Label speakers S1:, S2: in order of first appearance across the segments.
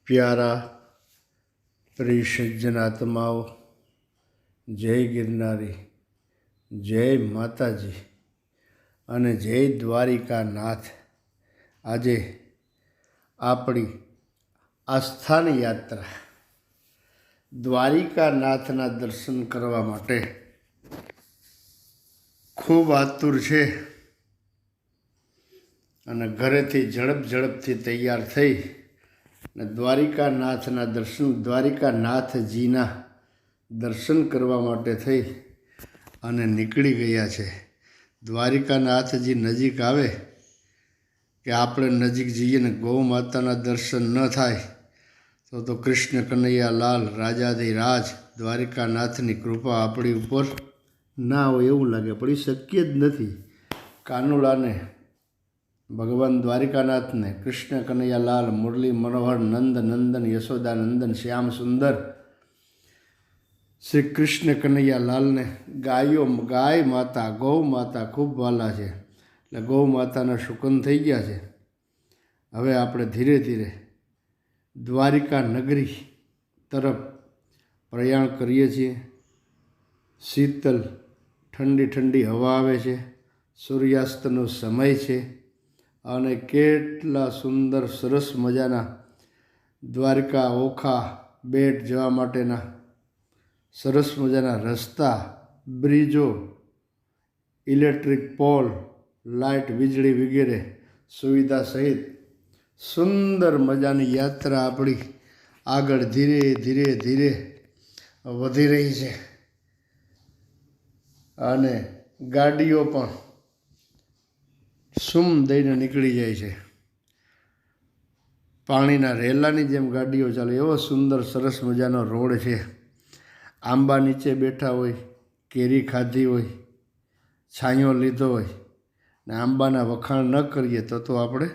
S1: પ્યારા પ્રિય સજ્જન આત્માઓ, જય ગિરનારી, જય માતાજી અને જય દ્વારિકાનાથ. આજે આપણી આસ્થાની યાત્રા દ્વારિકાનાથના દર્શન કરવા માટે ખૂબ આતુર છે અને ઘરેથી ઝડપથી તૈયાર થઈ અને દ્વારિકાનાથજીના દર્શન કરવા માટે થઈ અને નીકળી ગયા છે. દ્વારિકાનાથજી નજીક આવે કે આપણે નજીક જઈએ ને ગૌ માતાના દર્શન ન થાય તો કૃષ્ણ કનૈયા લાલ રાજાધિરાજ દ્વારિકાનાથની કૃપા આપણી ઉપર ના હોય એવું લાગે, પણ એ શક્ય જ નથી. કાનુડાને ભગવાન દ્વારિકાનાથને કૃષ્ણ કનૈયા લાલ મુરલી મનોહર નંદ નંદન યશોદાનંદન શ્યામ સુંદર શ્રી કૃષ્ણ કનૈયા લાલને ગાય માતા ગૌ માતા ખૂબ વાલા છે. એટલે ગૌ માતાના શુકન થઈ ગયા છે. હવે આપણે ધીરે ધીરે દ્વારિકા નગરી તરફ પ્રયાણ કરીએ છીએ. શીતલ ઠંડી હવા આવે છે, સૂર્યાસ્તનો સમય છે અને કેટલા સુંદર સરસ મજાના દ્વારકા ઓખા બેટ જવા માટેના સરસ મજાના રસ્તા, બ્રિજો, ઇલેક્ટ્રિક પોલ, લાઇટ, વીજળી વગેરે સુવિધા સહિત સુંદર મજાની યાત્રા આપણી આગળ ધીરે ધીરે વધી રહી છે અને ગાડીઓ પણ સુમ દઈને નીકળી જાય છે. પાણીના રેલાની જેમ ગાડીઓ ચાલે એવો સુંદર સરસ મજાનો રોડ છે. આંબા નીચે બેઠા હોય, કેરી ખાધી હોય, છાંયો લીધો હોય ને આંબાના વખાણ ન કરીએ તો આપણે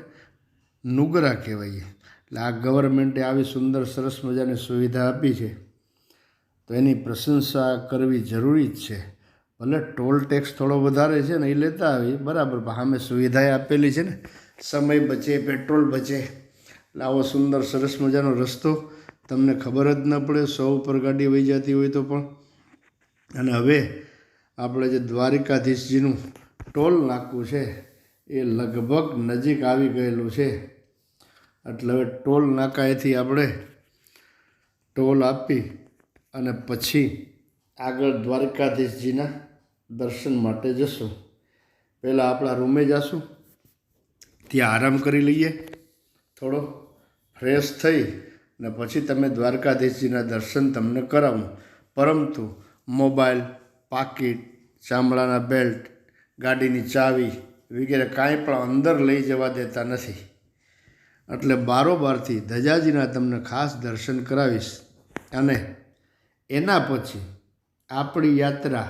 S1: નુગરા કહેવાઈએ. એટલે આ ગવર્મેન્ટે આવી સુંદર સરસ મજાની સુવિધા આપી છે તો એની પ્રશંસા કરવી જરૂરી જ છે. ભલે ટોલ ટેક્સ થોડો વધારે છે ને એ લેતા આવી બરાબર, સામે સુવિધાએ આપેલી છે ને, સમય બચે, પેટ્રોલ બચે. એટલે આવો સુંદર સરસ મજાનો રસ્તો તમને ખબર જ ન પડે 100 ઉપર ગાડી વહી જતી હોય તો પણ. અને હવે આપણે જે દ્વારિકાધીશજીનું ટોલ નાકું છે એ લગભગ નજીક આવી ગયેલું છે. એટલે હવે ટોલ નાકાએથી આપણે ટોલ આપી અને પછી આગળ દ્વારકાધીશજીના દર્શન માટે જશું. પહેલાં આપણા રૂમે જશું, ત્યાં આરામ કરી લઈએ, થોડો ફ્રેશ થઈ ને પછી તમે દ્વારકાધીશજીના દર્શન તમને કરાવું. પરંતુ મોબાઈલ, પાકીટ, ચામડાના બેલ્ટ, ગાડીની ચાવી વગેરે કાંઈ પણ અંદર લઈ જવા દેતા નથી. એટલે બારોબારથી ધજાજીના તમને ખાસ દર્શન કરાવીશ. અને એના પછી આપણી યાત્રા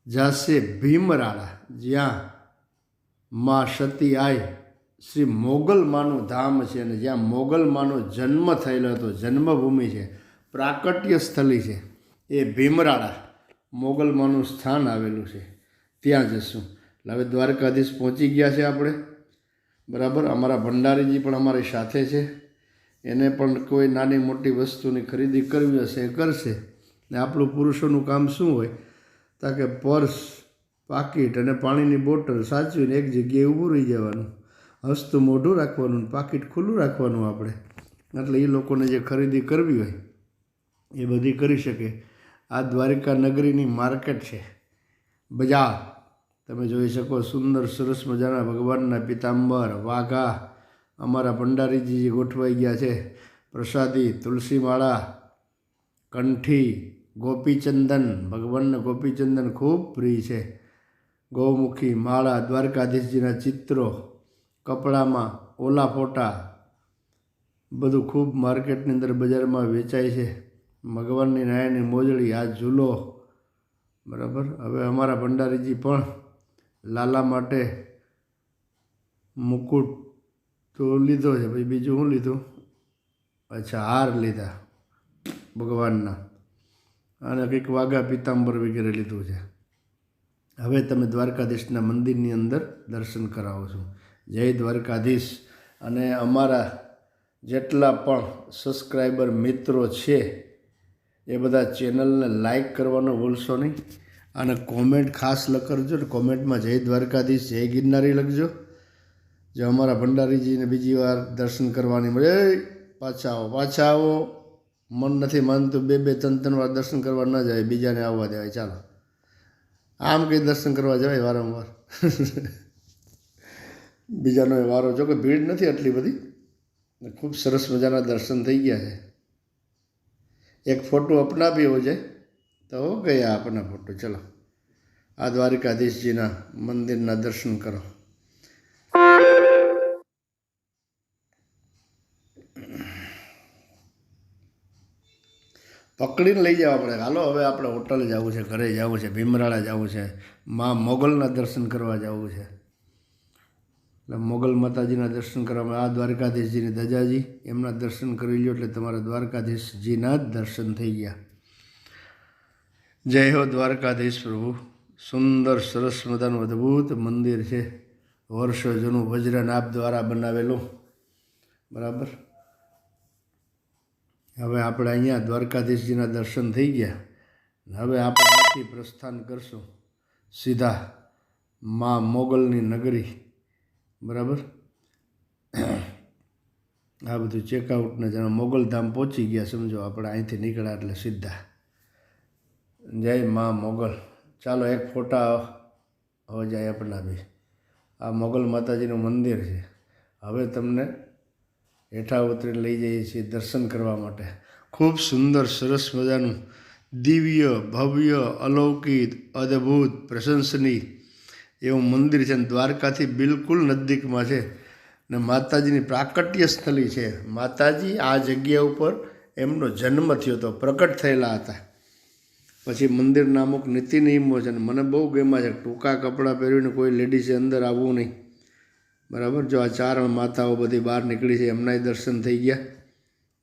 S1: જશે ભીમરાળા, જ્યાં મા સતી આઈ શ્રી મોગલમાનું ધામ છે અને જ્યાં મોગલમાનો જન્મ થયેલો હતો, જન્મભૂમિ છે, પ્રાકટ્ય સ્થલી છે. એ ભીમરાળા મોગલમાનું સ્થાન આવેલું છે, ત્યાં જશું. એટલે હવે દ્વારકાધીશ પહોંચી ગયા છે આપણે બરાબર. અમારા ભંડારીજી પણ અમારી સાથે છે. એને પણ કોઈ નાની મોટી વસ્તુની ખરીદી કરવી હશે એ કરશે. ને આપણું પુરુષોનું કામ શું હોય કે પર્સ, પાકીટ અને પાણીની બોટલ સાચવીને એક જગ્યાએ ઊભું રહી જવાનું, હસતું મોઢું રાખવાનું, પાકીટ ખુલ્લું રાખવાનું આપણે. એટલે એ લોકોને જે ખરીદી કરવી હોય એ બધી કરી શકે. આ દ્વારિકા નગરીની માર્કેટ છે, બજાર તમે જોઈ શકો. સુંદર સરસ મજાના ભગવાનના પિતાંબર, વાઘા અમારા ભંડારીજી ગોઠવાઈ ગયા છે. પ્રસાદી, તુલસી માળા, કંઠી, ગોપીચંદન, ભગવાનને ગોપીચંદન ખૂબ પ્રિય છે. ગૌમુખી માળા, દ્વારકાધીશજીના ચિત્રો, કપડામાં ઓલા ફોટા બધું ખૂબ માર્કેટની અંદર બજારમાં વેચાય છે. ભગવાનની નાયણની મોજડી, આ ઝૂલો બરાબર. હવે અમારા ભંડારીજી પણ લાલા માટે મુકુટ તો લીધો છે, પછી બીજું શું લીધું? અચ્છા, હાર લીધા ભગવાનના અને કંઈક વાઘા પિતાંબર વગેરે લીધું છે. હવે તમે દ્વારકાધીશના મંદિરની અંદર દર્શન કરાવો છો. જય દ્વારકાધીશ. અને અમારા જેટલા પણ સબસ્ક્રાઈબર મિત્રો છે એ બધા ચેનલને લાઈક કરવાનો ભૂલશો નહીં અને કોમેન્ટ ખાસ લખજો ને કોમેન્ટમાં જય દ્વારકાધીશ જય ગિરનારી લખજો. જો અમારા ભંડારીજીને બીજી વાર દર્શન કરવાની મળે પાછા આવો મન નથી માનતું 2-3 વાર દર્શન કરવા ન જાય બીજાને આવવા દેવાય. ચાલો આમ કંઈ દર્શન કરવા જવાય વારંવાર બીજાનો વારો જો કે ભીડ નથી આટલી બધી ખૂબ સરસ મજાના દર્શન થઈ ગયા છે. એક ફોટો अपना भी हो जाए तो हो गया अपना फोटो. चलो આ દ્વારકાધીશજીના મંદિરના દર્શન કરો. પકડીને લઈ જવા પડે. હાલો હવે આપણે હોટલે જવું છે, ઘરે જવું છે, ભીમરાળા જવું છે, મા મોગલના દર્શન કરવા જવું છે. એટલે મોગલ માતાજીના દર્શન કરવામાં આ દ્વારકાધીશજીની દજાજી એમના દર્શન કરી લો એટલે તમારા દ્વારકાધીશજીના જ દર્શન થઈ ગયા. જય હો દ્વારકાધીશ પ્રભુ. સુંદર સરસ મજાનું અદ્ભુત મંદિર છે, વર્ષો જૂનું વજ્રનાભ દ્વારા બનાવેલું. બરાબર. હવે આપણે અહીંયા દ્વારકાધીશજીના દર્શન થઈ ગયા. હવે આપણે અહીંથી પ્રસ્થાન કરશું સીધા મા મોગલની નગરી. બરાબર. આ બધું ચેકઆઉટને જાણે મોગલધામ પહોંચી ગયા સમજો આપણે અહીંથી નીકળ્યા એટલે સીધા. જય મા મોગલ. ચાલો એક ફોટા હો જાય આપણા બી. આ મોગલ માતાજીનું મંદિર છે. હવે તમને હેઠા ઉતરી લઈ જઈએ છીએ દર્શન કરવા માટે. ખૂબ સુંદર સરસ મજાનું દિવ્ય ભવ્ય અલૌકિક અદ્ભુત પ્રશંસનીય એવું મંદિર છે. દ્વારકાથી બિલકુલ નજીકમાં છે ને માતાજીની પ્રાકટ્ય સ્થળી છે. માતાજી આ જગ્યા ઉપર એમનો જન્મ થયો હતો, પ્રકટ થયેલા હતા. પછી મંદિરના અમુક નીતિ નિયમો છે ને મને બહુ ગમ્યા છે. ટૂંકા કપડાં પહેરીને કોઈ લેડીઝે અંદર આવવું નહીં. બરાબર. જો આ ચારણ માતાઓ બધી બહાર નીકળી છે એમનાય દર્શન થઈ ગયા.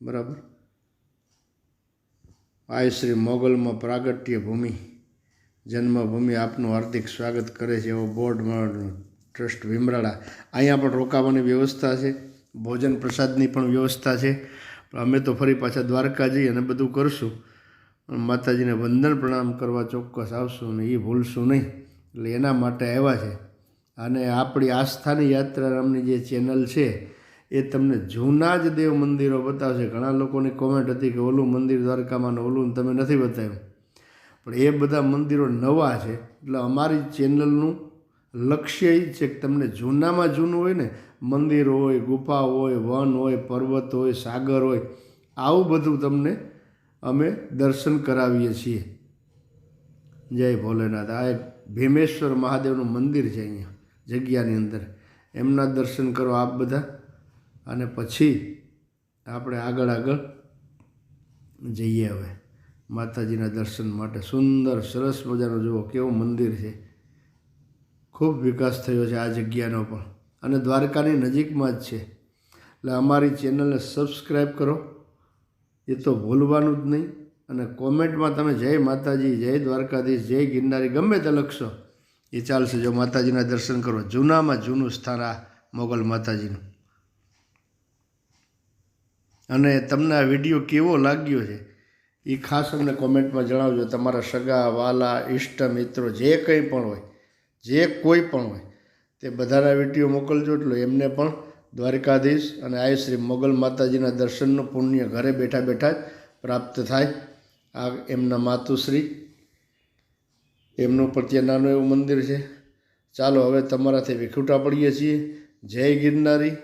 S1: બરાબર. આ શ્રી મોગલમાં પ્રાગટ્ય ભૂમિ જન્મભૂમિ આપનું હાર્દિક સ્વાગત કરે છે એવો બોર્ડ ટ્રસ્ટ ભીમરાળા. અહીંયા પણ રોકાવાની વ્યવસ્થા છે, ભોજન પ્રસાદની પણ વ્યવસ્થા છે. અમે તો ફરી પાછા દ્વારકા જઈ અને બધું કરશું. માતાજીને વંદન પ્રણામ કરવા ચોક્કસ આવશું ને એ ભૂલશું નહીં. એટલે એના માટે આવ્યા છે. અને આપણી આસ્થાની યાત્રા નામની જે ચેનલ છે એ તમને જૂના જ દેવ મંદિરો બતાવશે. ઘણા લોકોની કોમેન્ટ હતી કે ઓલું મંદિર દ્વારકામાં ને ઓલું તમે નથી બતાવ્યું, પણ એ બધા મંદિરો નવા છે. એટલે અમારી ચેનલનું લક્ષ્ય એ છે કે તમને જૂનામાં જૂનું હોય ને મંદિર હોય, ગુફા હોય, વન હોય, પર્વત હોય, સાગર હોય, આવું બધું તમને અમે દર્શન કરાવીએ છીએ. જય ભોલેનાથ. આ એક ભીમેશ્વર મહાદેવનું મંદિર છે અહીંયા જગ્યાની અંદર. એમના દર્શન કરો આપ બધા અને પછી આપણે આગળ જઈએ હવે માતાજીના દર્શન માટે. સુંદર સરસ મજાનું જુઓ કેવું મંદિર છે. ખૂબ વિકાસ થયો છે આ જગ્યાનો પણ અને દ્વારકાની નજીકમાં જ છે. એટલે અમારી ચેનલને સબસ્ક્રાઈબ કરો, એ તો ભૂલવાનું જ નહીં. અને કોમેન્ટમાં તમે જય માતાજી, જય દ્વારકાધીશ, જય ગિરનારી ગમે તે લખશો એ ચાલશે. જો માતાજીના દર્શન કરો, જૂનામાં જૂનું સ્થાન આ મોગલ માતાજીનું. અને તમને આ વિડીયો કેવો લાગ્યો છે એ ખાસ અમને કોમેન્ટમાં જણાવજો. તમારા સગા વાલા ઈષ્ટ મિત્રો જે કંઈ પણ હોય, જે કોઈ પણ હોય તે બધાના વિડીયો મોકલજો. એટલે એમને પણ દ્વારકાધીશ અને આ શ્રી મોગલ માતાજીના દર્શનનું પુણ્ય ઘરે બેઠા બેઠા જ પ્રાપ્ત થાય. આ એમના માતુશ્રી, એમનું પ્રત્યે નાનું એવું મંદિર છે. ચાલો હવે તમારાથી વિખૂટા પડીએ છીએ. જય ગિરનારી,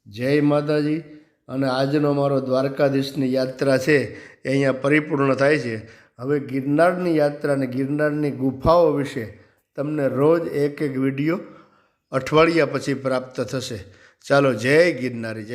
S1: જય માતાજી. અને આજનો અમારો દ્વારકાધીશની યાત્રા છે એ અહીંયા પરિપૂર્ણ થાય છે. હવે ગિરનારની યાત્રા અને ગિરનારની ગુફાઓ વિશે તમને રોજ એક વિડીયો અઠવાડિયા પછી પ્રાપ્ત થશે. ચાલો જય ગિરનારી.